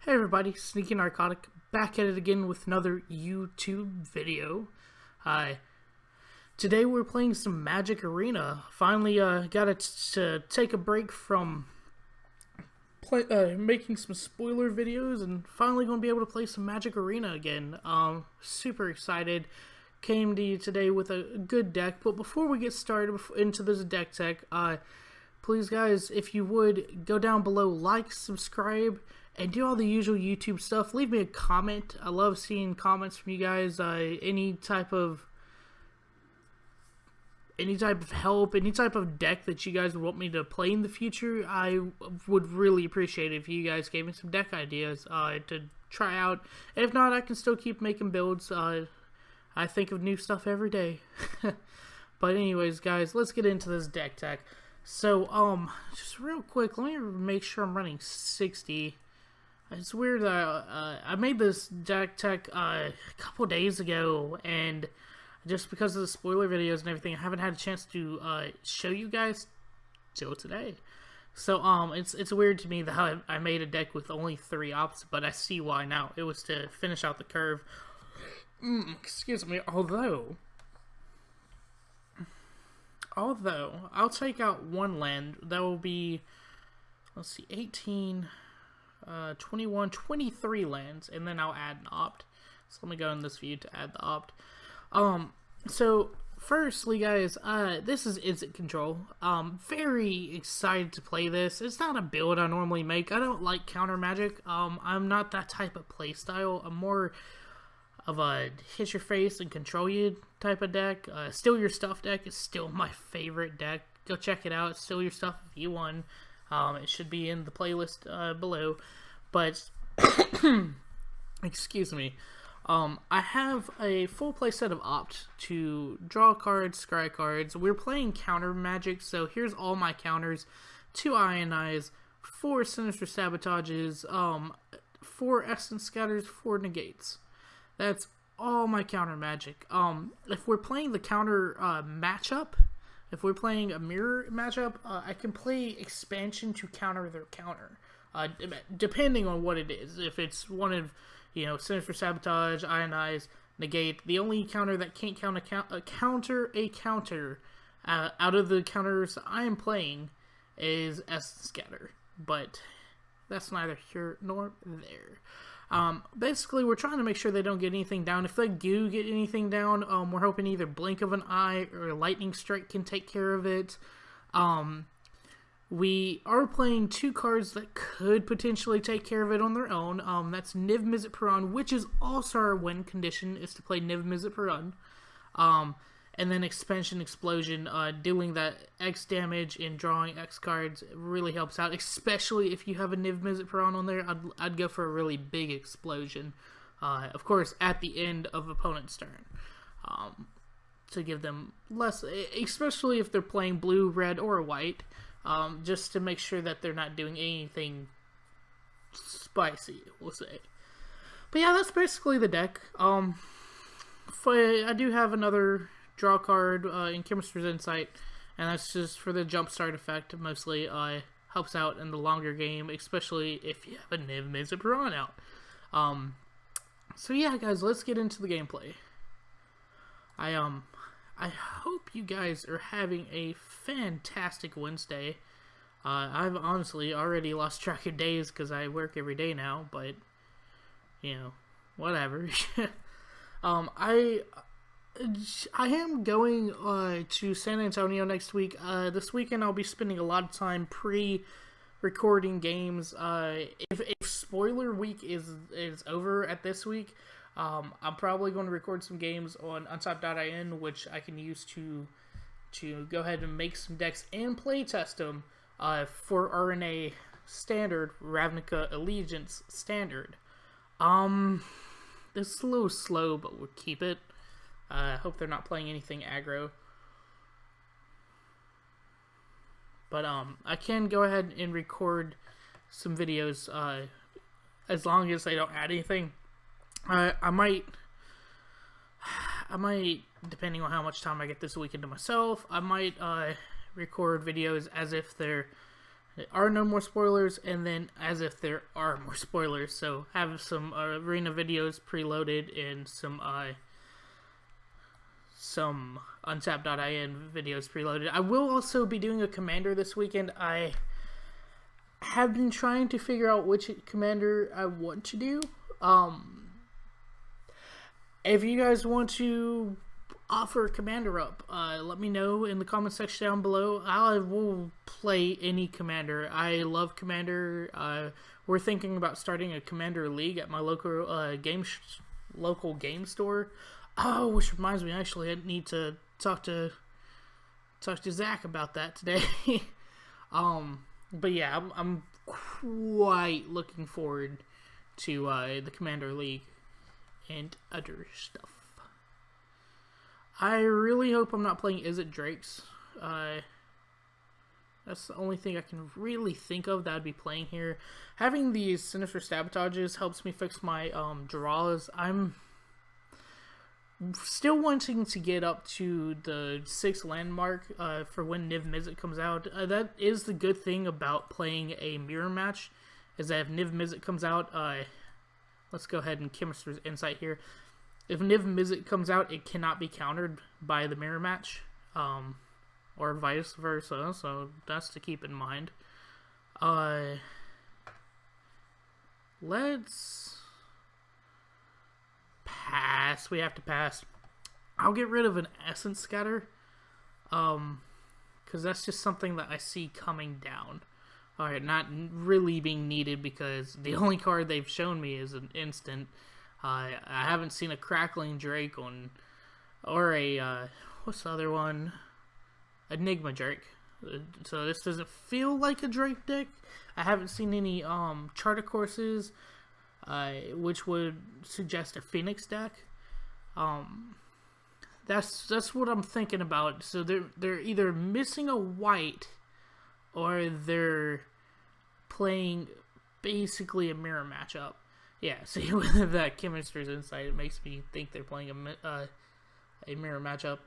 Hey everybody, Sneaky Narcotic, back at it again with another YouTube video. Today we're playing some Magic Arena. Finally got to take a break from making some spoiler videos and finally going to be able to play some Magic Arena again. Super excited. Came to you today with a good deck, but before we get started into this deck tech, please guys, if you would, go down below, like, subscribe, and do all the usual YouTube stuff. Leave me a comment. I love seeing comments from you guys. Any type of help, any type of deck that you guys would want me to play in the future, I would really appreciate it if you guys gave me some deck ideas to try out. If not, I can still keep making builds. I think of new stuff every day. But anyways, guys, let's get into this deck tech. So, just real quick, let me make sure I'm running 60. It's weird that I made this deck tech a couple days ago, and just because of the spoiler videos and everything, I haven't had a chance to show you guys till today. So, it's weird to me that I made a deck with only 3 ops, but I see why now. It was to finish out the curve. Excuse me, although I'll take out 1 land. That will be, let's see, 18, 21, 23 lands, and then I'll add an opt. So let me go in this view to add the opt. So firstly, guys, this is Izzet control. Very excited to play this. It's not a build I normally make. I don't like counter magic. I'm not that type of play style. I'm more of a hit your face and control you type of deck. Steal Your Stuff deck is still my favorite deck. Go check it out. Steal Your Stuff if you won. It should be in the playlist below. But excuse me. I have a full play set of opt to draw cards, scry cards. We're playing counter magic, so here's all my counters: 2 ionize, 4 sinister sabotages, 4 essence scatters, 4 negates. That's all my counter magic. If we're playing the counter matchup, if we're playing a mirror matchup, I can play expansion to counter their counter, depending on what it is. If it's one of, sinister sabotage, ionize, negate, the only counter that can't counter a counter out of the counters I am playing is essence scatter. But that's neither here nor there. Basically, we're trying to make sure they don't get anything down. If they do get anything down, we're hoping either blink of an eye or lightning strike can take care of it. We are playing 2 cards that could potentially take care of it on their own. That's Niv, Mizzet, Parun, which is also our win condition, is to play Niv, Mizzet, Parun. And then Expansion Explosion, dealing that X damage and drawing X cards really helps out, especially if you have a Niv, Mizzet, Parun on there. I'd go for a really big explosion, of course, at the end of opponent's turn, to give them less, especially if they're playing blue, red, or white, just to make sure that they're not doing anything spicy, we'll say. But yeah, that's basically the deck. I do have another draw card in Chemister's Insight, and that's just for the jumpstart effect. Mostly helps out in the longer game, especially if you have a Niv, Mizzet, Parun out. So yeah, guys, let's get into the gameplay. I hope you guys are having a fantastic Wednesday. I've honestly already lost track of days because I work every day now, but whatever. I am going to San Antonio next week. This weekend I'll be spending a lot of time pre-recording games. If spoiler week is over at this week, I'm probably going to record some games on untap.in, which I can use to go ahead and make some decks and play test them for RNA Standard, Ravnica Allegiance Standard. This is a little slow, but we'll keep it. I hope they're not playing anything aggro. But I can go ahead and record some videos as long as they don't add anything. I might, depending on how much time I get this weekend to myself, I might record videos as if they're There are no more spoilers, and then as if there are more spoilers, so have some arena videos preloaded and some untap.in videos preloaded. I will also be doing a commander this weekend. I have been trying to figure out which commander I want to do. If you guys want to offer a commander up, let me know in the comment section down below. I will play any commander. I love commander. We're thinking about starting a commander league at my local game store. Oh, which reminds me, actually, I need to talk to Zach about that today. But yeah, I'm quite looking forward to the commander league and other stuff. I really hope I'm not playing Izzet Drakes. That's the only thing I can really think of that I'd be playing here. Having these sinister sabotages helps me fix my draws. I'm still wanting to get up to the 6 landmark for when mizzet comes out. That is the good thing about playing a mirror match, is that if mizzet comes out, let's go ahead and chemister's insight here. If mizzet comes out, it cannot be countered by the mirror match, or vice versa, so that's to keep in mind. Let's pass. We have to pass. I'll get rid of an essence scatter, because that's just something that I see coming down. Alright, not really being needed because the only card they've shown me is an instant. I haven't seen a Crackling Drake or a, what's the other one? Enigma Drake. So this doesn't feel like a Drake deck. I haven't seen any charter courses, which would suggest a Phoenix deck. That's what I'm thinking about. So they're either missing a white, or they're playing basically a mirror matchup. Yeah, see, with that chemister's insight, it makes me think they're playing a mirror matchup.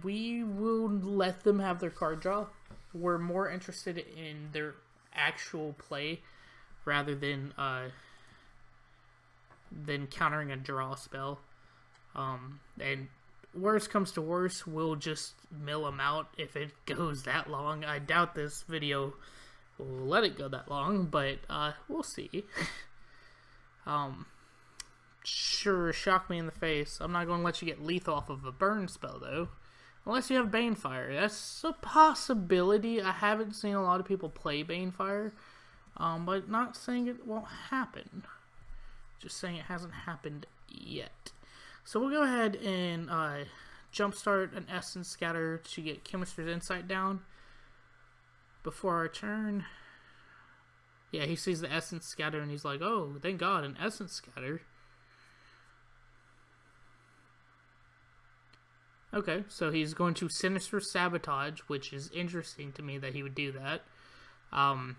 We will let them have their card draw. We're more interested in their actual play rather than countering a draw spell. And worst comes to worst, we'll just mill them out if it goes that long. I doubt this video will let it go that long, but we'll see. Sure, shock me in the face. I'm not going to let you get lethal off of a burn spell, though. Unless you have Banefire. That's a possibility. I haven't seen a lot of people play Banefire. But not saying it won't happen. Just saying it hasn't happened yet. So we'll go ahead and jumpstart an Essence Scatter to get Chemister's Insight down before our turn. Yeah, he sees the Essence Scatter and he's like, oh, thank God, an Essence Scatter. Okay, so he's going to Sinister Sabotage, which is interesting to me that he would do that. On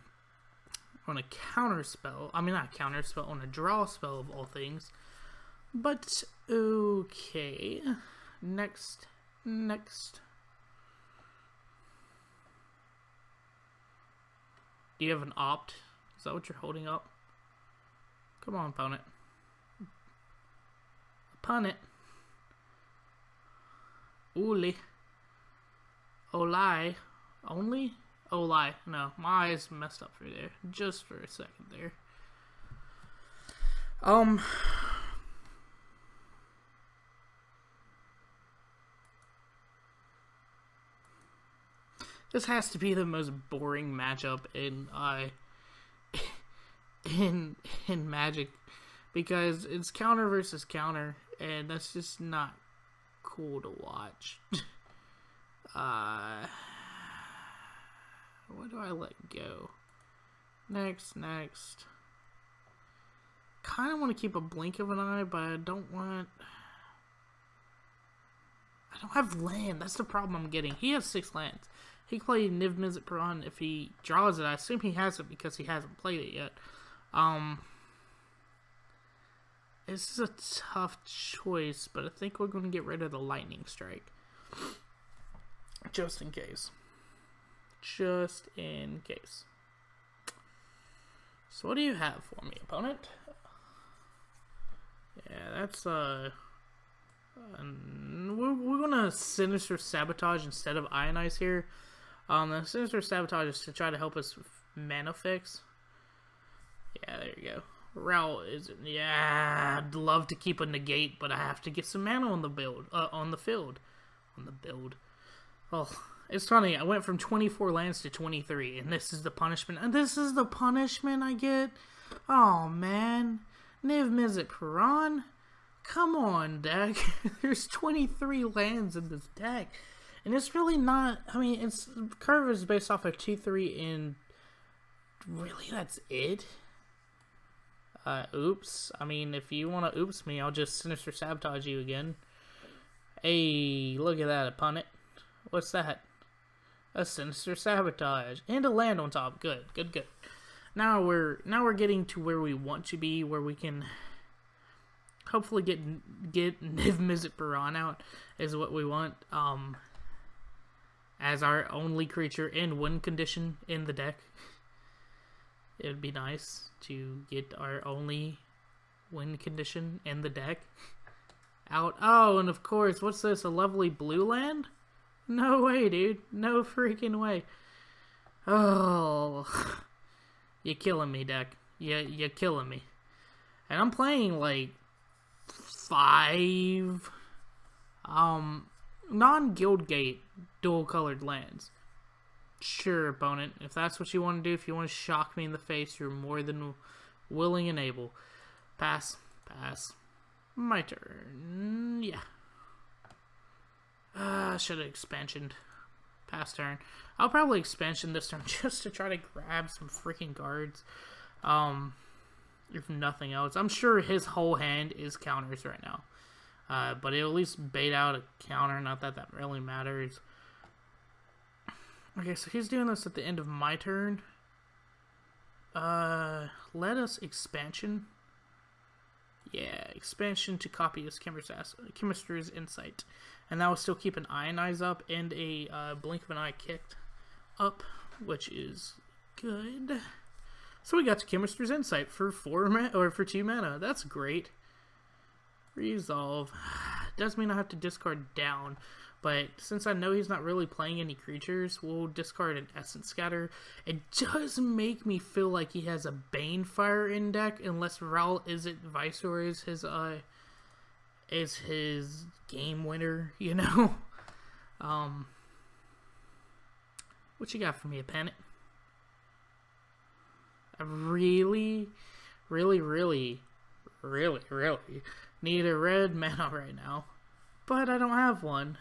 a counter spell. I mean, not a counter spell, on a draw spell of all things. But, okay. Next. Do you have an opt? Is that what you're holding up? Come on, opponent. Opponent. Uli. Oli. Only? Oli. No, my eyes messed up for there. Just for a second there. This has to be the most boring matchup in in Magic, because it's counter versus counter, and that's just not cool to watch. What do I let go? Next. Kind of want to keep a blink of an eye, but I don't have land. That's the problem I'm getting. He has 6 lands. He can play mizzet parun if he draws it. I assume he has it because he hasn't played it yet. This is a tough choice, but I think we're going to get rid of the lightning strike. Just in case. just in case. So what do you have for me, opponent? Yeah, that's we're gonna sinister sabotage instead of ionize here. The sinister sabotage is to try to help us with mana fix. Yeah, there you go. Route is, yeah, I'd love to keep a negate, but I have to get some mana on the build, on the field. Oh, it's funny, I went from 24 lands to 23, and this is the punishment, I get? Oh, man. Mizzet, parun? Come on, deck. There's 23 lands in this deck. And it's really not, I mean, its curve is based off of 2-3, and really, that's it? Oops. I mean, if you want to oops me, I'll just sinister sabotage you again. Hey, look at that, opponent. What's that? A sinister sabotage. And a land on top. Good. Now we're getting to where we want to be, where we can hopefully get mizzet parun out, is what we want. As our only creature in win condition in the deck. It would be nice to get our only win condition in the deck out. Oh, and of course, what's this? A lovely blue land? No way, dude. No freaking way. Oh. You're killing me, deck. You're killing me. And I'm playing, like, 5 non-guild gate dual-colored lands. Sure, opponent. If that's what you want to do, if you want to shock me in the face, you're more than willing and able. Pass. My turn. Yeah. Should have expansioned. Pass turn. I'll probably expansion this turn just to try to grab some freaking cards. If nothing else. I'm sure his whole hand is counters right now. But it'll at least bait out a counter. Not that that really matters. Okay, so he's doing this at the end of my turn. Let us expansion. Yeah, expansion to copy his chemister's insight. And that will still keep an ionize up and a blink of an eye kicked up, which is good. So we got to chemister's insight for 2 mana. That's great. Resolve. Does mean I have to discard down. But since I know he's not really playing any creatures, we'll discard an Essence Scatter. It does make me feel like he has a Banefire in deck, unless Izzet Viceroy is his game winner, you know? What you got for me, opponent? I really need a red mana right now, but I don't have one.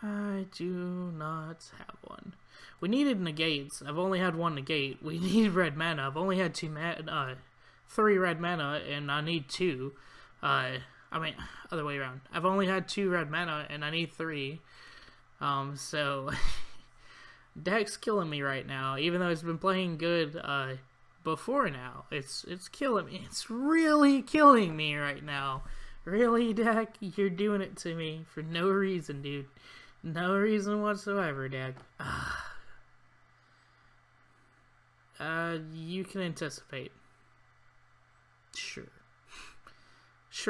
I do not have one. We needed negates. I've only had one negate. We need red mana. I've only had 3 red mana, and I need 2. I mean, other way around. I've only had 2 red mana, and I need 3. So deck's killing me right now. Even though it's been playing good before now, it's killing me. It's really killing me right now. Really, deck? You're doing it to me for no reason, dude. No reason whatsoever, deck. You can anticipate. Sure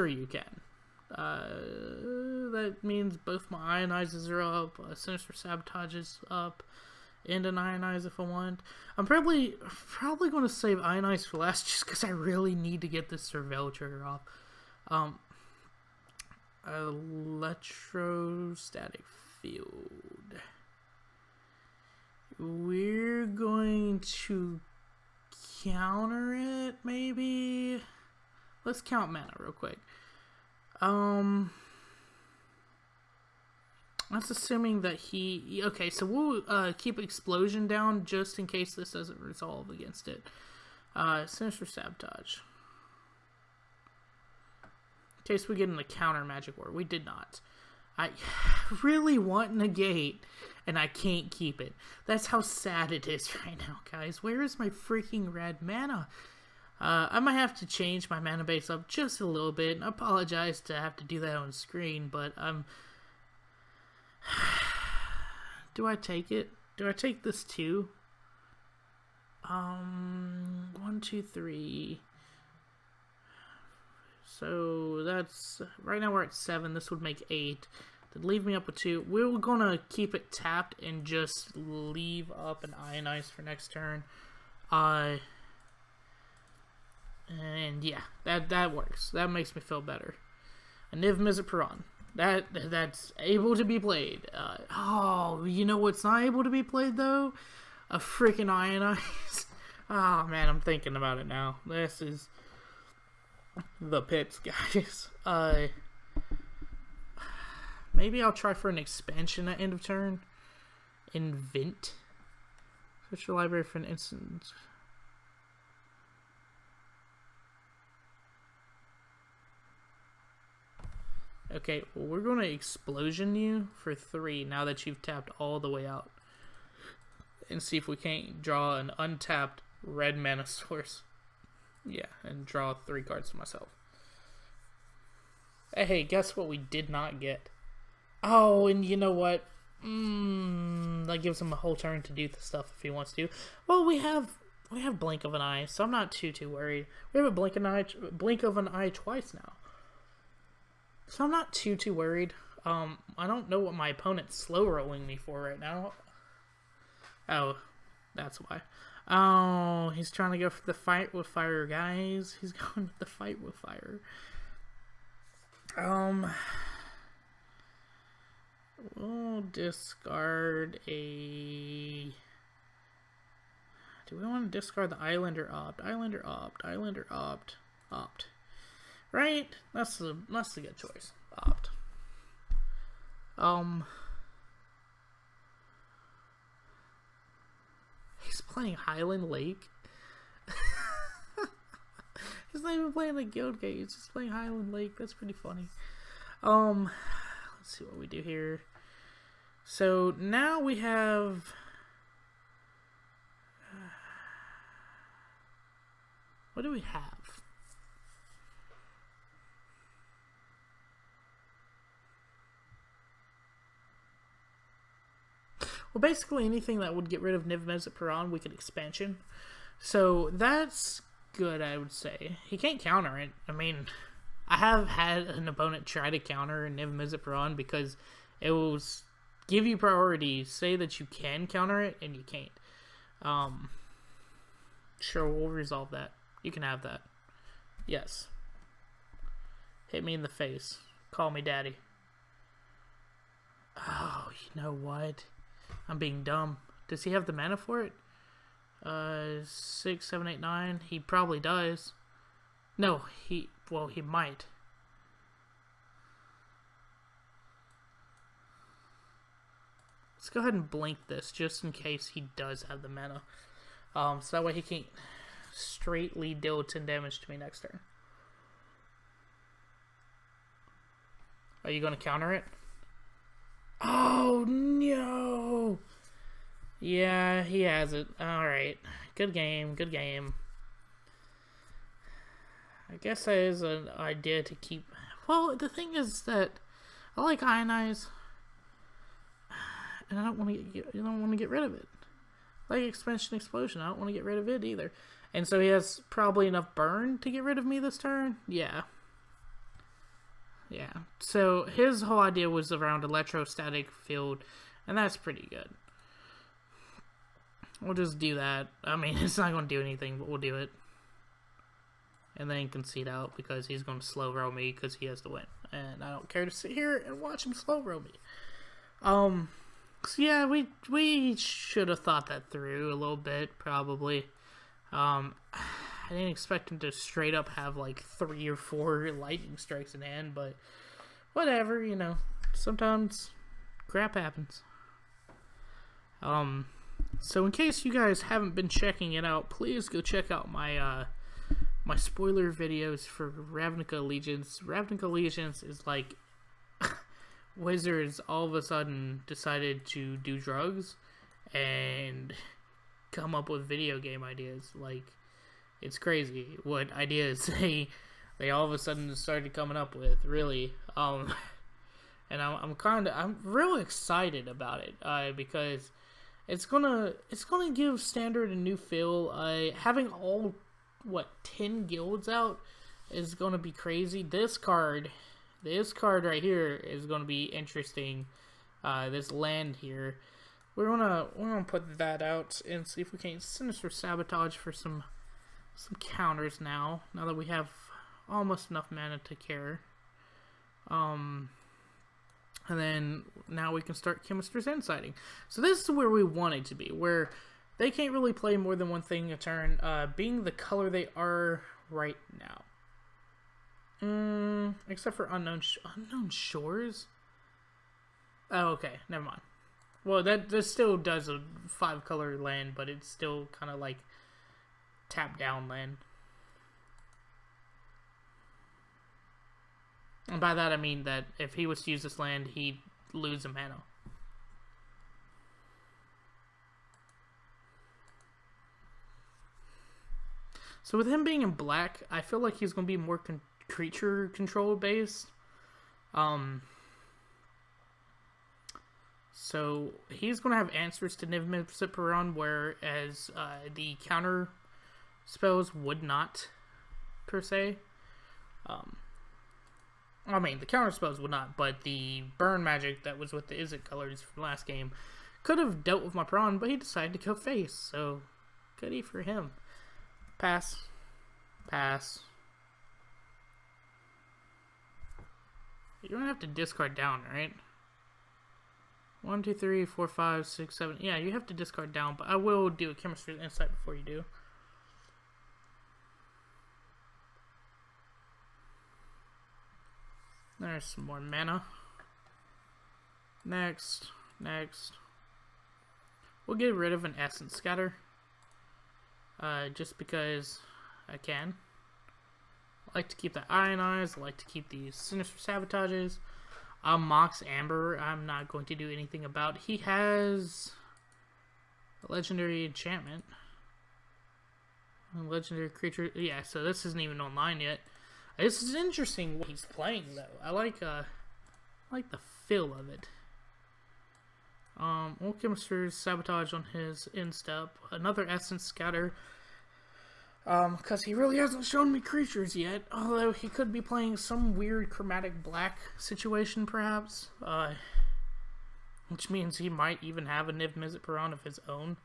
you can. That means both my ionizes are up, sinister sabotage is up, and an ionize if I want. I'm probably going to save ionize for last just because I really need to get this surveil trigger off. Electrostatic field. We're going to counter it, maybe? Let's count mana real quick. That's assuming that he... Okay, so we'll keep Explosion down just in case this doesn't resolve against it. Sinister Sabotage. In case we get in the counter Magic War. We did not. I really want negate, and I can't keep it. That's how sad it is right now, guys. Where is my freaking red mana? I might have to change my mana base up just a little bit. I apologize to have to do that on screen, but do I take it? Do I take this too? 1, 2, 3. So that's right now we're at 7. This would make 8. That'd leave me up with 2. We're gonna keep it tapped and just leave up an ionize for next turn. And yeah, that works. That makes me feel better. A mizzet parun. That's able to be played. Oh, you know what's not able to be played though? A freaking ionize. Oh man, I'm thinking about it now. This is the pits, guys. Maybe I'll try for an expansion at end of turn. Invent. Search your library for an instance. Okay, well, we're going to explosion you for 3 now that you've tapped all the way out. And see if we can't draw an untapped red mana source. Yeah, and draw 3 cards to myself. Hey, guess what we did not get? Oh, and you know what? That gives him a whole turn to do the stuff if he wants to. Well, we have blink of an eye, so I'm not too worried. We have a blink of an eye twice now. So I'm not too worried. I don't know what my opponent's slow rolling me for right now. Oh, that's why. Oh, he's trying to go for the fight with fire, guys. He's going with the fight with fire. We'll discard a... Do we want to discard the island or opt? Island or opt? Island or opt? Opt. Right? That's a good choice. Opt. He's playing Highland Lake. He's not even playing the Guild Gate. He's just playing Highland Lake. That's pretty funny. Let's see what we do here. So now we have... what do we have? Well, basically anything that would get rid of mizzet parun, we could expansion. So that's good, I would say. He can't counter it. I mean, I have had an opponent try to counter mizzet parun because it will give you priority, say that you can counter it, and you can't. Sure, we'll resolve that. You can have that. Yes. Hit me in the face. Call me daddy. Oh, you know what? I'm being dumb. Does he have the mana for it? 6, 7, 8, 9. He probably does. No, he might. Let's go ahead and blink this just in case he does have the mana. So that way he can't straightly deal 10 damage to me next turn. Are you going to counter it? Oh, no! Yeah, he has it. Alright. Good game, good game. I guess that is an idea to keep... Well, the thing is that I like ionize, and I don't want to get rid of it. Like expansion explosion, I don't want to get rid of it either. And so he has probably enough burn to get rid of me this turn? Yeah. Yeah. So his whole idea was around electrostatic field, and that's pretty good. We'll just do that. I mean, it's not going to do anything, but we'll do it. And then concede out because he's going to slow roll me because he has to win. And I don't care to sit here and watch him slow roll me. So yeah, we should have thought that through a little bit, probably. I didn't expect him to straight up have like 3 or 4 lightning strikes in hand, but whatever, you know. Sometimes crap happens. So in case you guys haven't been checking it out, please go check out my my spoiler videos for Ravnica Allegiance. Ravnica Allegiance is like Wizards all of a sudden decided to do drugs and come up with video game ideas. Like, it's crazy what ideas they all of a sudden started coming up with, really. And and I'm really excited about it because it's gonna give Standard a new feel. Having all 10 guilds out is gonna be crazy. This card right here is gonna be interesting. This land here, we're gonna put that out and see if we can sinister sabotage for some counters now that we have almost enough mana to care. And then now we can start chemister's inciting. So this is where we want it to be, where they can't really play more than one thing a turn, being the color they are right now. Except for unknown shores. Oh, okay, never mind. Well, this still does a 5-color land, but it's still kind of like tap down land. And by that I mean that if he was to use this land, he'd lose a mana. So with him being in black, I feel like he's going to be more creature control based. So he's going to have answers to mizzet, parun, whereas the counter spells would not, per se. I mean, the counter spells would not, but the burn magic that was with the Izzet colors from last game could have dealt with my parun, but he decided to go face, so goody for him. Pass. Pass. You don't have to discard down, right? 1, 2, 3, 4, 5, 6, 7. Yeah, you have to discard down, but I will do a chemister's insight before you do. There's some more mana. Next. We'll get rid of an essence scatter. Just because I can. I like to keep the ionize. I like to keep these sinister sabotages. Mox Amber, I'm not going to do anything about. He has a legendary enchantment. A legendary creature. Yeah, so this isn't even online yet. This is interesting what he's playing though. I like the feel of it. Chemister's sabotage on his instep. Another essence scatter. Because he really hasn't shown me creatures yet. Although he could be playing some weird chromatic black situation, perhaps. Which means he might even have a mizzet, parun of his own.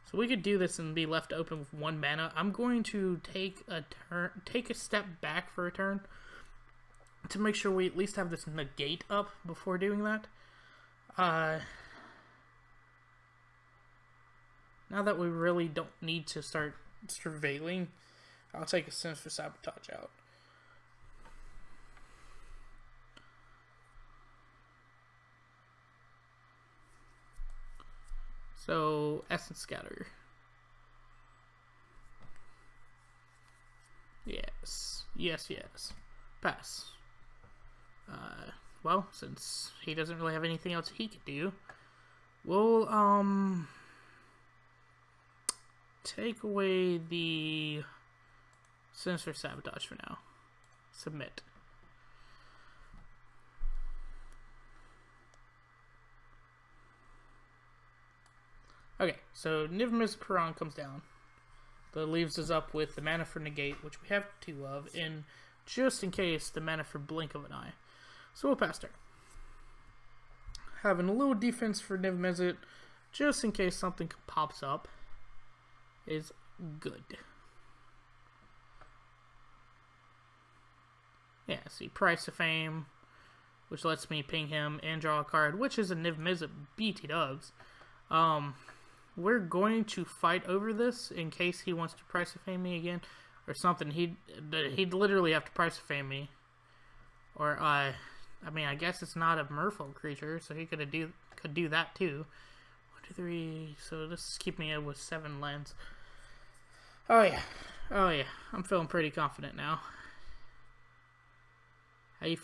So we could do this and be left open with 1 mana. I'm going to take a step back for a turn to make sure we at least have this negate up before doing that. Now that we really don't need to start surveilling, I'll take a sinister sabotage out. So, essence scatter. Yes. Pass. Well, since he doesn't really have anything else he could do, we'll, take away the sinister sabotage for now. Submit. Okay, so mizzet, parun comes down. That leaves us up with the mana for negate, which we have 2 of, and just in case, the mana for blink of an eye. So we'll pass turn. Having a little defense for mizzet, just in case something pops up, is good. Yeah, see, Price of Fame, which lets me ping him and draw a card, which is a mizzet BT dubs. We're going to fight over this in case he wants to Price of Fame me again or something. He'd literally have to Price of Fame me. Or I mean, I guess it's not a merfolk creature, so he could do that too. 1, 2, 3. So this is keeping me with 7 lands. Oh yeah. I'm feeling pretty confident now. How you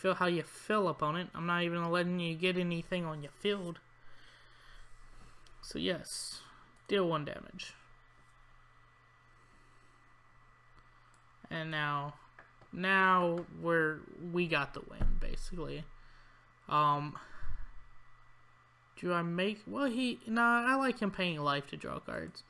feel, opponent? I'm not even letting you get anything on your field. So yes, deal 1 damage. And now now we got the win, basically. Do I make... Well, I like him paying life to draw cards.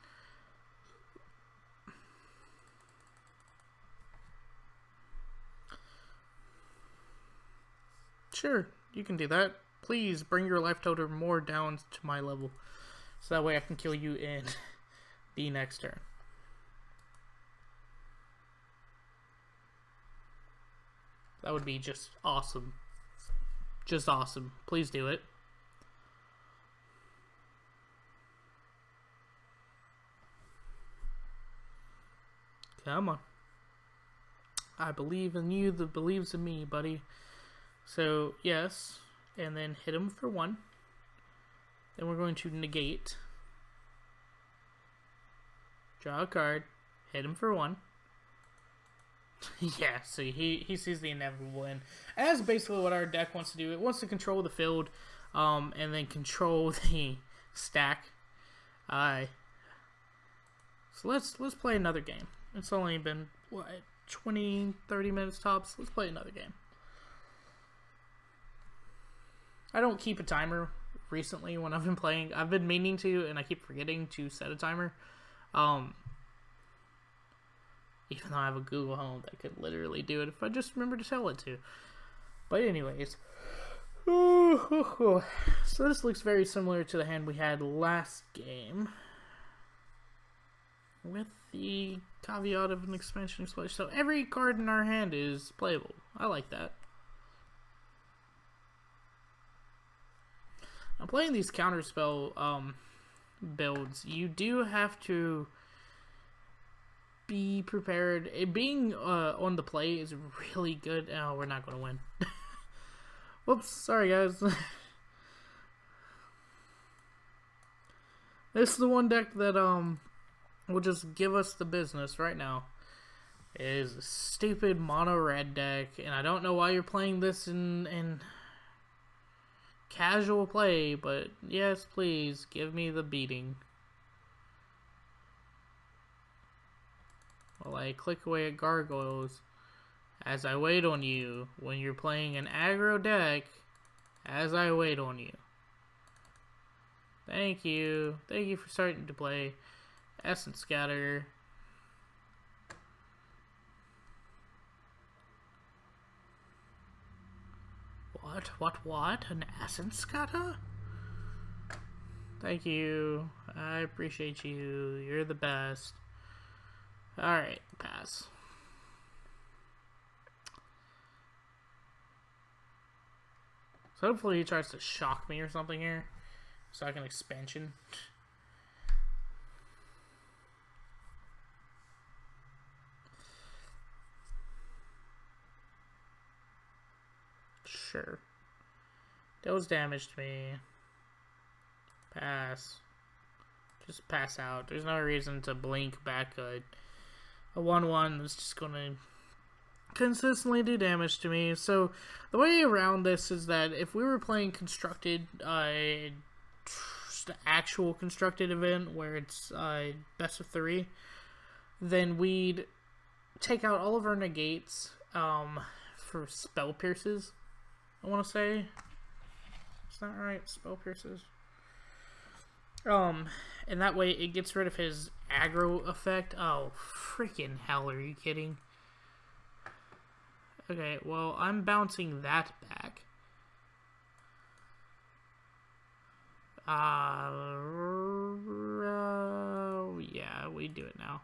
Sure, you can do that. Please bring your life total more down to my level. So that way I can kill you in the next turn. That would be just awesome. Just awesome. Please do it. Come on. I believe in you that believes in me, buddy. So, yes. And then hit him for 1. Then we're going to negate. Draw a card. Hit him for 1. Yeah, see, he sees the inevitable win. And that's basically what our deck wants to do. It wants to control the field, and then control the stack. So let's play another game. It's only been, what, 20, 30 minutes tops? Let's play another game. I don't keep a timer recently when I've been playing. I've been meaning to, and I keep forgetting to set a timer. Even though I have a Google Home that could literally do it if I just remember to tell it to. But anyways. So this looks very similar to the hand we had last game. With the caveat of an expansion explosion. So every card in our hand is playable. I like that. Now playing these counterspell builds, you do have to be prepared. Being on the play is really good. Oh, we're not going to win. Whoops, sorry guys. This is the one deck that will just give us the business right now. It is a stupid mono red deck, and I don't know why you're playing this in casual play, but yes, please give me the beating. While I click away at gargoyles as I wait on you when you're playing an aggro deck as I wait on you. Thank you. Thank you for starting to play Essence Scatter. What? An Essence Scatter? Thank you. I appreciate you. You're the best. Alright, pass. So hopefully he tries to shock me or something here. So I can expansion. Sure. Deals damage to me. Pass. Just pass out. There's no reason to blink back a 1/1 that's just gonna consistently do damage to me. So the way around this is that if we were playing constructed, just the actual constructed event where it's best of 3, then we'd take out all of our negates for spell pierces. I want to say, is that right? Spell pierces. And that way it gets rid of his aggro effect. Oh, freaking hell, are you kidding? Okay, well, I'm bouncing that back. Yeah, we do it now.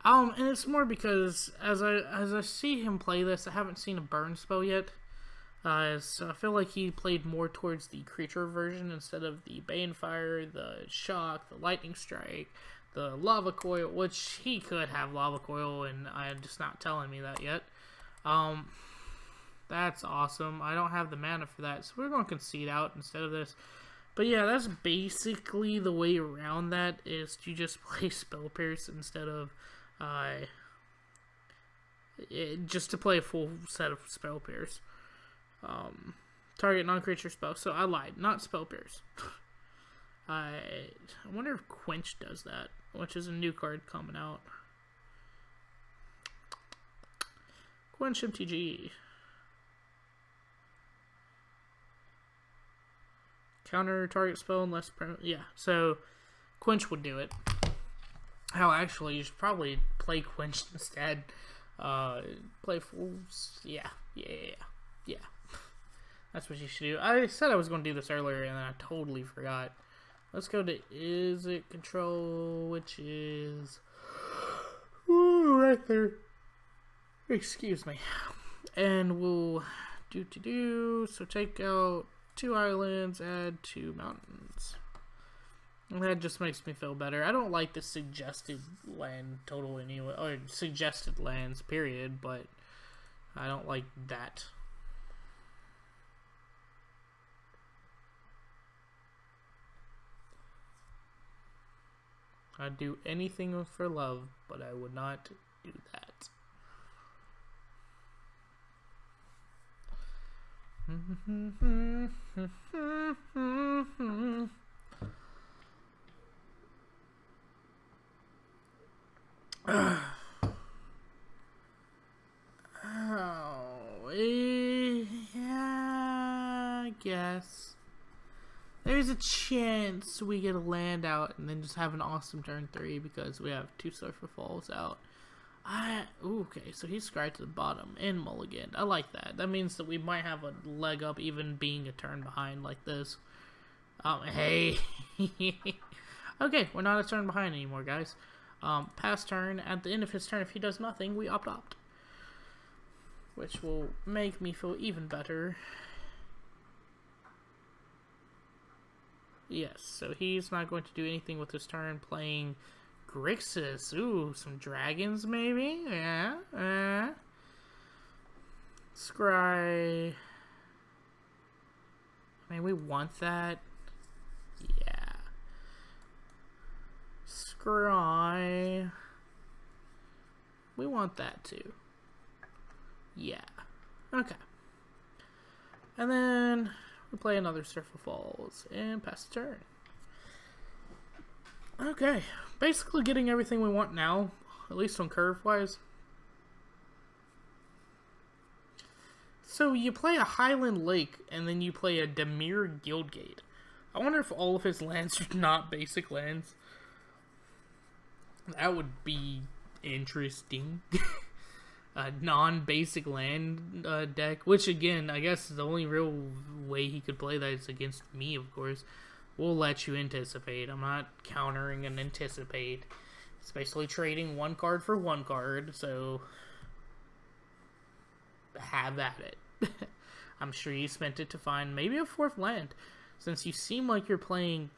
And it's more because as I see him play this, I haven't seen a burn spell yet. So I feel like he played more towards the creature version instead of the Banefire, the Shock, the Lightning Strike, the Lava Coil, which he could have Lava Coil, and I'm just not telling me that yet. That's awesome. I don't have the mana for that, so we're going to concede out instead of this. But yeah, that's basically the way around that, is to just play Spell Pierce instead of just to play a full set of Spell Pierce. Target non-creature spell. So I lied. Not Spell Pierce. I wonder if Quench does that, which is a new card coming out. Quench MTG. Counter target spell unless... Yeah, so Quench would do it. Hell, actually, you should probably play Quench instead. Play Fools. Yeah. That's what you should do. I said I was going to do this earlier, and then I totally forgot. Let's go to Izzet control, which is... Ooh, right there. Excuse me. And we'll so take out 2 islands, add 2 mountains. And that just makes me feel better. I don't like the suggested land total anyway, or suggested lands, period, but I don't like that. I'd do anything for love, but I would not do that. Yeah, I guess. There's a chance we get a land out and then just have an awesome turn 3 because we have 2 Sulfur Falls out. Okay, so he's scryed to the bottom and mulliganed. I like that. That means that we might have a leg up even being a turn behind like this. Hey. Okay, we're not a turn behind anymore, guys. Pass turn. At the end of his turn, if he does nothing, we opt. Which will make me feel even better. Yes, so he's not going to do anything with his turn, playing Grixis. Ooh, some dragons maybe? Yeah. Scry. I mean, we want that. Yeah. Scry. We want that too. Yeah. Okay. And then we play another Sulfur Falls and pass the turn. Okay. Basically getting everything we want now, at least on curve-wise. So you play a Highland Lake, and then you play a Demir Guildgate. I wonder if all of his lands are not basic lands. That would be interesting. A non-basic land deck, which again, I guess the only real way he could play that is against me, of course. We'll let you anticipate. I'm not countering an anticipate. It's basically trading 1 card for 1 card, so have at it. I'm sure you spent it to find maybe a 4th land, since you seem like you're playing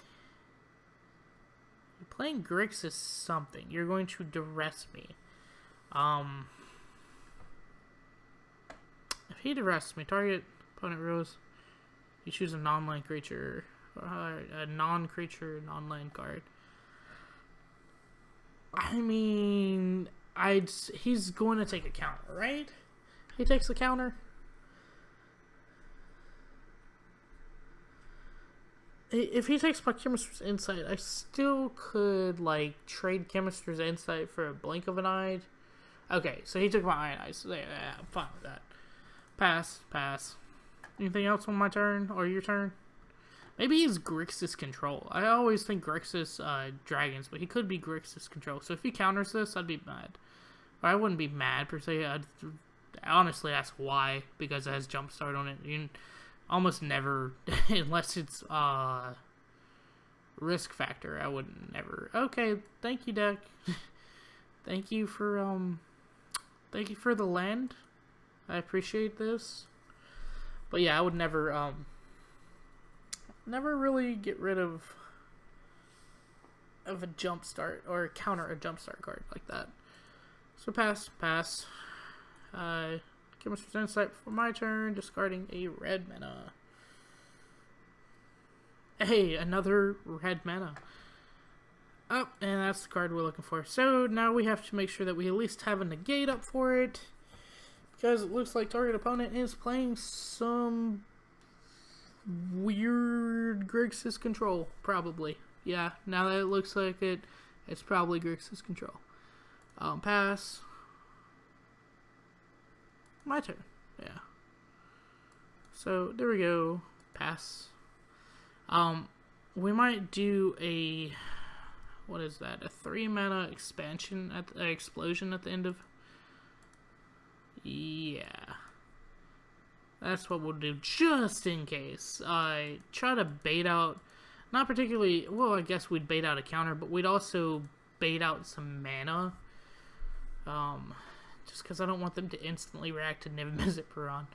Grixis something. You're going to duress me. If he durests me, target opponent rose. You choose a non-land creature, a non-creature, non-land card. I mean, he's going to take a counter, right? He takes the counter. If he takes my Chemister's Insight, I still could, like, trade Chemister's Insight for a blink of an eye. Okay, so he took my ionize. So yeah, I'm fine with that. Pass. Anything else on my turn or your turn? Maybe he's Grixis control. I always think Grixis dragons, but he could be Grixis control. So if he counters this, I'd be mad. Or I wouldn't be mad per se. I'd honestly ask why, because it has Jumpstart on it. You almost never, unless it's risk factor, I would never. Okay, thank you, deck. Thank you for the land. I appreciate this. But yeah, I would never really get rid of a jumpstart or counter a jumpstart card like that. So pass. Chemister's Insight for my turn, discarding a red mana. Hey, another red mana. Oh, and that's the card we're looking for. So now we have to make sure that we at least have a negate up for it, because it looks like target opponent is playing some weird Grixis control, probably. Yeah, now that it looks like it, it's probably Grixis control. Pass. My turn. Yeah. So there we go. Pass. We might do a, what is that? A 3 mana expansion at the, explosion at the end of. Yeah. That's what we'll do just in case. I try to bait out, not particularly, well, I guess we'd bait out a counter, but we'd also bait out some mana. Just because I don't want them to instantly react to mizzet parun.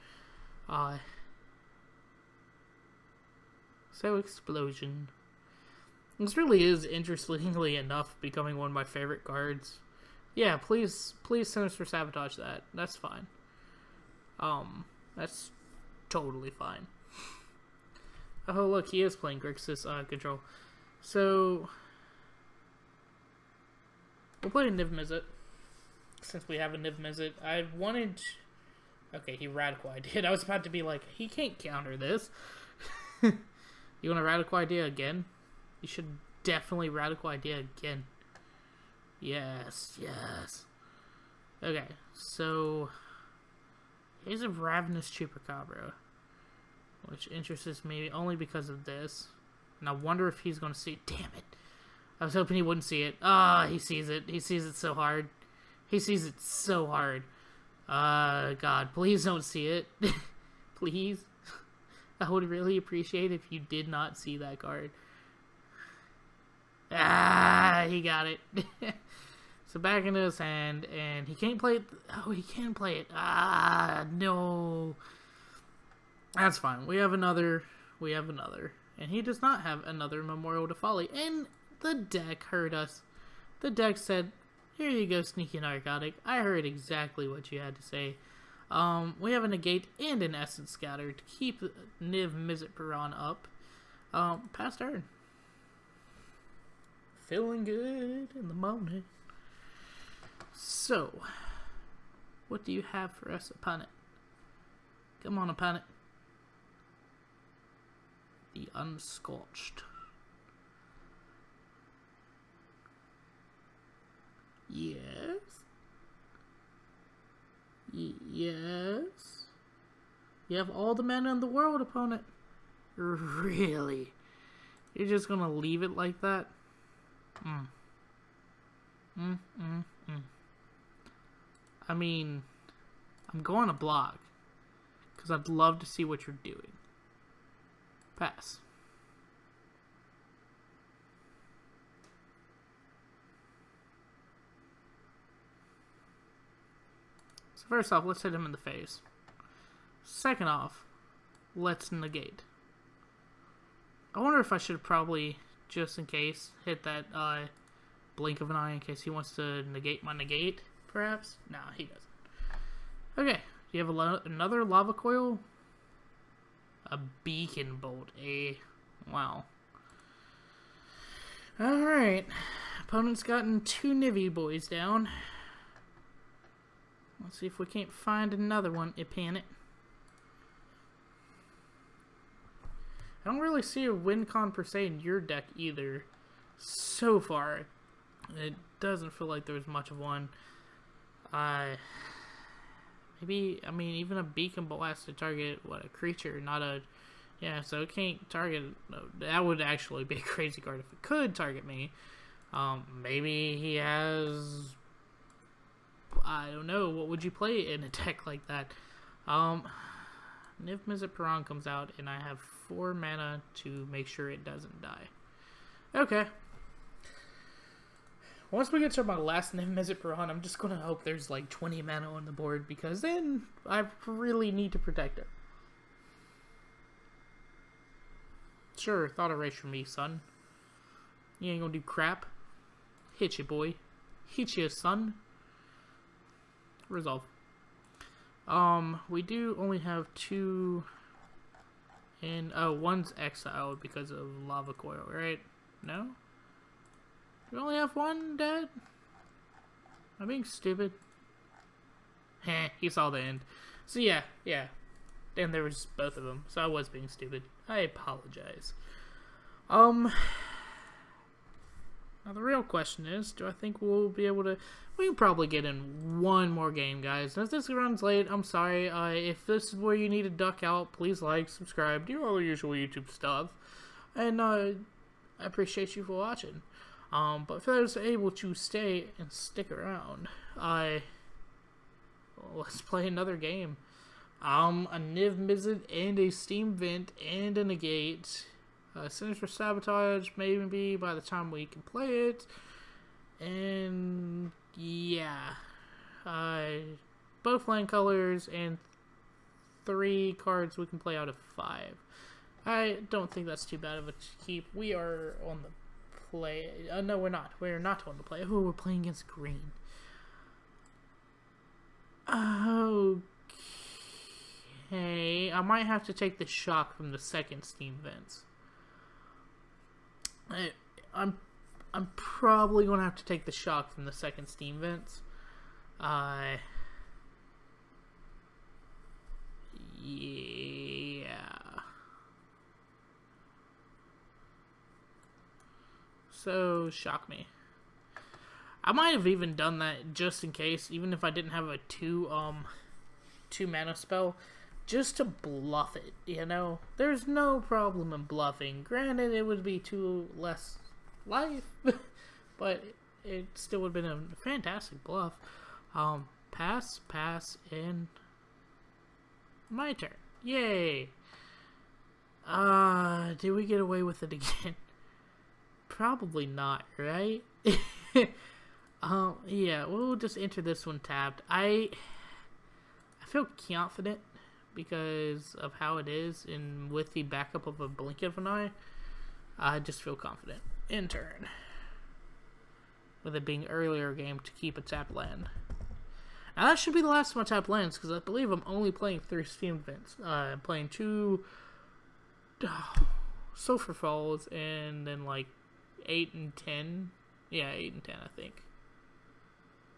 So explosion. This really is, interestingly enough, becoming one of my favorite cards. Yeah, please sinister sabotage that. That's fine. That's totally fine. Oh look, he is playing Grixis control. So we'll play a mizzet. Since we have a mizzet, I wanted. Okay, he radical idea'd. I was about to be like, he can't counter this. You want a radical idea again? You should definitely radical idea again. Yes, yes. Okay, so here's a ravenous chupacabra, which interests me only because of this. And I wonder if he's going to see it. Damn it. I was hoping he wouldn't see it. Ah, he sees it. He sees it so hard. He sees it so hard. God, please don't see it. Please. I would really appreciate if you did not see that card. Ah, he got it. So back into his hand, and he can't play it. Oh, he can play it. Ah, no. That's fine. We have another. And he does not have another Memorial to Folly. And the deck heard us. The deck said, here you go, sneaky narcotic. I heard exactly what you had to say. We have a negate and an essence scatter to keep mizzet parun up. Pass turn. Feeling good in the morning. So, what do you have for us, opponent? Come on, opponent. The unscorched. Yes. Yes. You have all the mana in the world, opponent. Really? You're just gonna leave it like that? I mean, I'm going to block because I'd love to see what you're doing. Pass. So first off, let's hit him in the face. Second off, let's negate. I wonder if I should probably, just in case, hit that blink of an eye in case he wants to negate my negate, perhaps? Nah, he doesn't. Okay, do you have another lava coil? A beacon bolt, eh? Wow. Alright, opponent's gotten 2 Nivy boys down. Let's see if we can't find another one, Ipanic. I don't really see a win con per se in your deck either. So far, it doesn't feel like there's much of one. Maybe, I mean, even a beacon bolt has to target, what, a creature, not a... Yeah, so it can't target... That would actually be a crazy card if it could target me. Maybe he has... I don't know, what would you play in a deck like that? mizzet parun comes out, and I have 4 mana to make sure it doesn't die. Okay. Once we get to my last mizzet parun, I'm just going to hope there's like 20 mana on the board, because then I really need to protect it. Sure, thought erase for me, son. You ain't gonna do crap. Hit you, boy. Hit you, son. Resolve. We do only have 2, and one's exiled because of lava coil, right? No? We only have 1 dead? Am I being stupid? Heh, he saw the end. So yeah. And there was both of them, so I was being stupid. I apologize. Now the real question is, do I think we'll be able to... We can probably get in one more game, guys. And if this runs late, I'm sorry. If this is where you need to duck out, please like, subscribe, do all the usual YouTube stuff. And I appreciate you for watching. But if I was able to stay and stick around, let's play another game. A Niv Mizzet and a Steam Vent and a Negate. Sinister Sabotage, maybe by the time we can play it. And yeah, both land colors and 3 cards we can play out of 5. I don't think that's too bad of a keep. We are on the play. No, we're not. We're not on the play. Oh, we're playing against green. Okay, I might have to take the shock from the second Steam Vents. I'm probably gonna have to take the shock from the second Steam Vents. Yeah. So shock me. I might have even done that just in case, even if I didn't have a two mana spell, just to bluff it, you know? There's no problem in bluffing. Granted, it would be 2 less life, but it still would have been a fantastic bluff. Pass, and my turn. Yay! Did we get away with it again? Probably not, right? Yeah, we'll just enter this one tabbed. I feel confident because of how it is, and with the backup of a blink of an eye, I just feel confident. In turn. With it being earlier game to keep a tap land. Now that should be the last of my tap lands, because I believe I'm only playing 3 Steam Vents. I'm playing 2 Sulfur Falls, and then like 8 and 10. Yeah, 8 and 10 I think.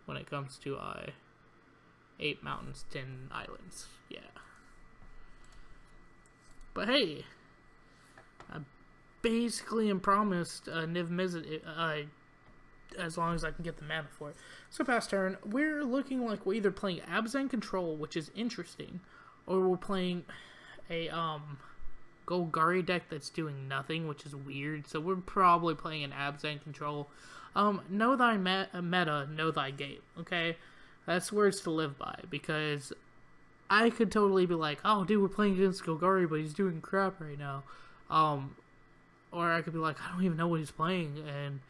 When it comes to 8 mountains, 10 islands. Yeah. But hey, I basically am promised Niv Mizzet as long as I can get the mana for it. So past turn, we're looking like we're either playing Abzan Control, which is interesting, or we're playing a Golgari deck that's doing nothing, which is weird. So we're probably playing an Abzan Control. Know thy meta, know thy gate. Okay, that's words to live by, because I could totally be like, oh, dude, we're playing against Golgari, but he's doing crap right now. Or I could be like, I don't even know what he's playing, and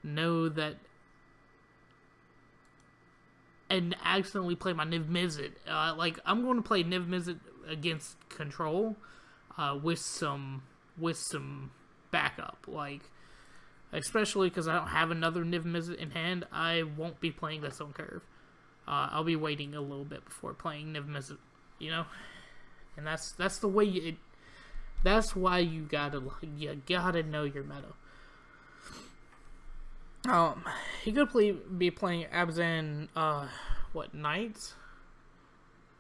know that, and accidentally play my Niv Mizzet. Like, I'm going to play Niv Mizzet against Control, with some backup. Like, especially because I don't have another Niv Mizzet in hand, I won't be playing this on curve. I'll be waiting a little bit before playing Niv Mizzet, you know? And that's the way that's why you gotta know your meta. He could be playing Abzan, Knights?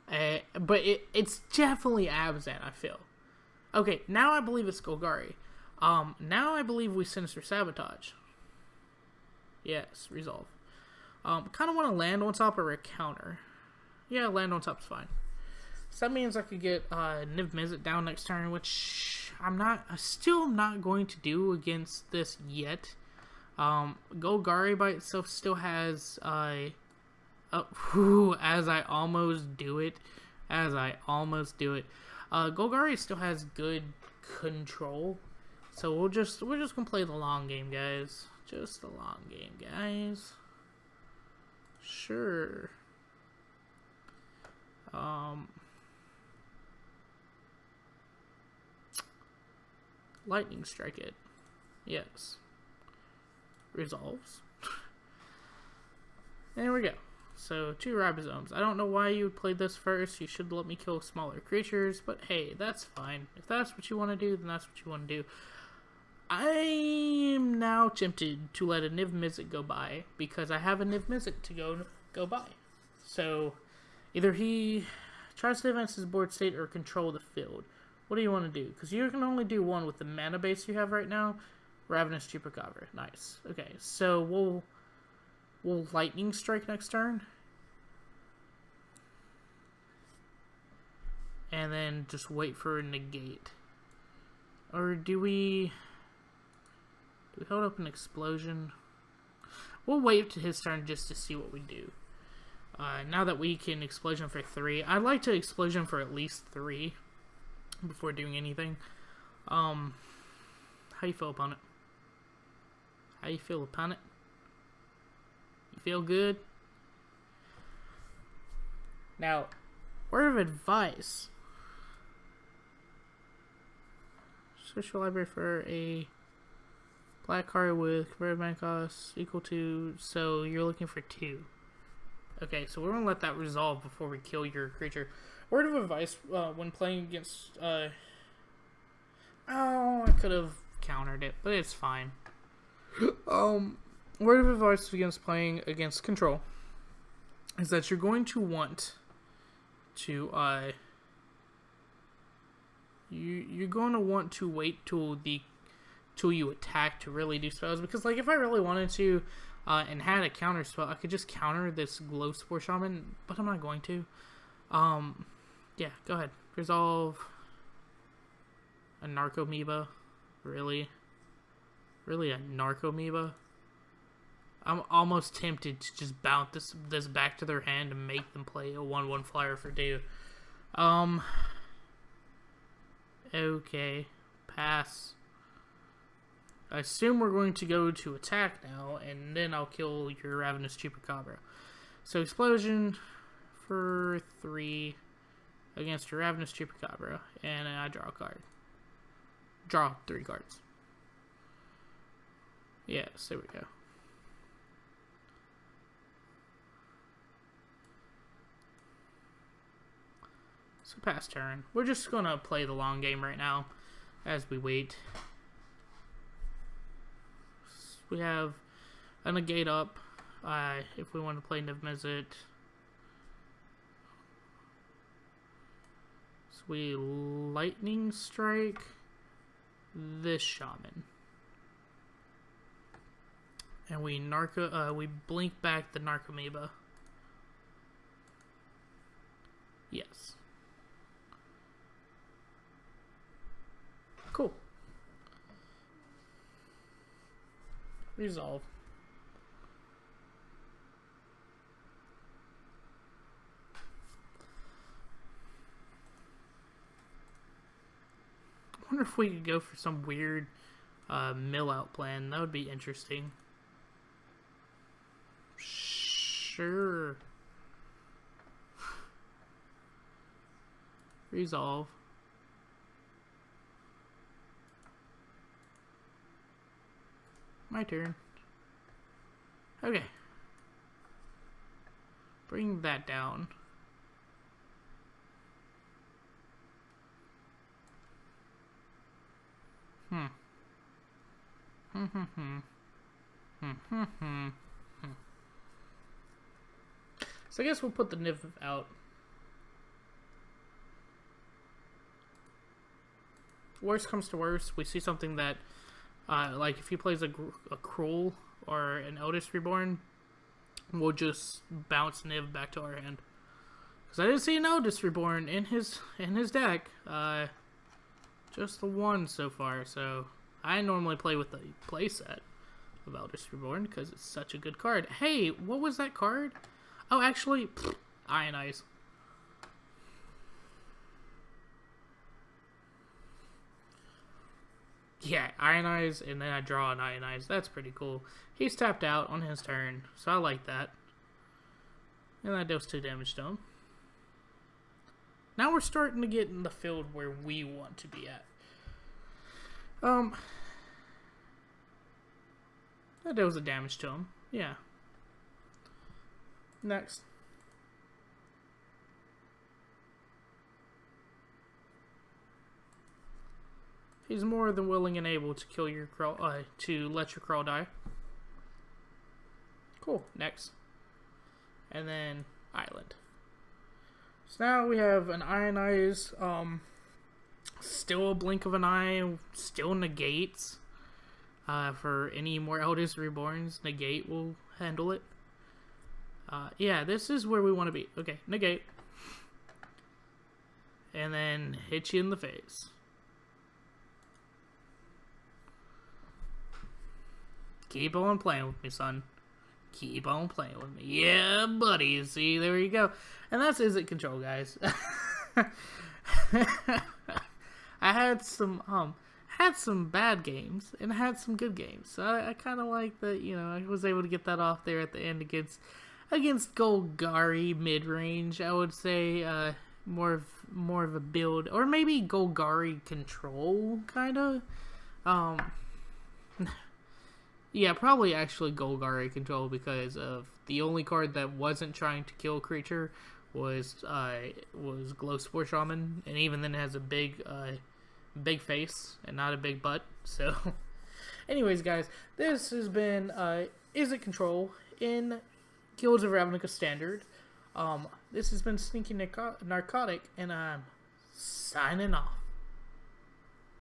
But it's definitely Abzan, I feel. Okay, now I believe it's Golgari. Now I believe we Sinister Sabotage. Yes, resolve. Kind of want to land on top or a counter. Yeah, land on top's fine. So that means I could get Niv Mizzet down next turn, which I still not going to do against this yet. Golgari by itself still has as I almost do it. Golgari still has good control. So we're just gonna play the long game, guys. Just the long game, guys. Sure. Lightning strike it. Yes. Resolves. There we go. So 2 ribosomes. I don't know why you would play this first. You should let me kill smaller creatures, but hey, that's fine. If that's what you want to do, then that's what you want to do. I am now tempted to let a Niv Mizzet go by, because I have a Niv Mizzet to go by. So either he tries to advance his board state or control the field. What do you want to do? Because you can only do one with the mana base you have right now. Ravenous Chupacabra. Nice. Okay, so we'll lightning strike next turn. And then just wait for a negate. Or do we hold up an explosion? We'll wait to his turn just to see what we do. Now that we can explosion for 3, I'd like to explosion for at least 3 before doing anything. How you feel upon it? How you feel upon it? You feel good? Now, word of advice. Search your library for a black card with converted mana cost equal to, so you're looking for 2. Okay, so we're going to let that resolve before we kill your creature. Word of advice when playing against, oh, I could have countered it, but it's fine. Word of advice against playing against control is that you're going to want to, you're going to want to wait till you attack to really do spells, because like if I really wanted to and had a counter spell, I could just counter this Glow Spore Shaman, but I'm not going to. Yeah, go ahead. Resolve a Narcomoeba. Really a Narcomoeba? I'm almost tempted to just bounce this back to their hand and make them play a 1/1 flyer for 2. Okay, pass. I assume we're going to go to attack now, and then I'll kill your Ravenous Chupacabra. So explosion for 3 against your Ravenous Chupacabra, and I draw a card. Draw 3 cards. Yes, there we go. So pass turn. We're just gonna play the long game right now as we wait. We have a negate up if we want to play mizzet. So we lightning strike this shaman. And we blink back the Narcomoeba. Yes. Cool. Resolve. I wonder if we could go for some weird mill out plan. That would be interesting. Sure. Resolve. My turn. Okay. Bring that down. So I guess we'll put the Niv out. Worst comes to worst, we see something that like if he plays a Cruel or an Eldest Reborn, we'll just bounce Niv back to our hand. Because I didn't see an Eldest Reborn in his deck. Just the one so far. So I normally play with the playset of Eldest Reborn because it's such a good card. Hey, what was that card? Oh, actually, Ionize. Yeah, Ionize, and then I draw an Ionize. That's pretty cool. He's tapped out on his turn, so I like that. And that does 2 damage to him. Now we're starting to get in the field where we want to be at. That does a damage to him. Yeah. Next. He's more than willing and able to kill your crawl, to let your crawl die. Cool. Next. And then Island. So now we have an Ionize, still a blink of an eye, still negates. For any more Eldest Reborns, negate will handle it. Yeah, this is where we want to be. Okay, negate. And then hit you in the face. Keep on playing with me, son. Keep on playing with me. Yeah, buddy. See, there you go. And that's Izzet control, guys. I had some bad games and had some good games. So I kind of like that, you know, I was able to get that off there at the end against Golgari mid-range. I would say more of a build, or maybe Golgari control kind of. Yeah, probably actually Golgari control, because of the only card that wasn't trying to kill a creature was Glowspore Shaman, and even then it has a big face and not a big butt. So, anyways, guys, this has been Izzet control in Guilds of Ravnica Standard. This has been Sneaky Narcotic, and I'm signing off.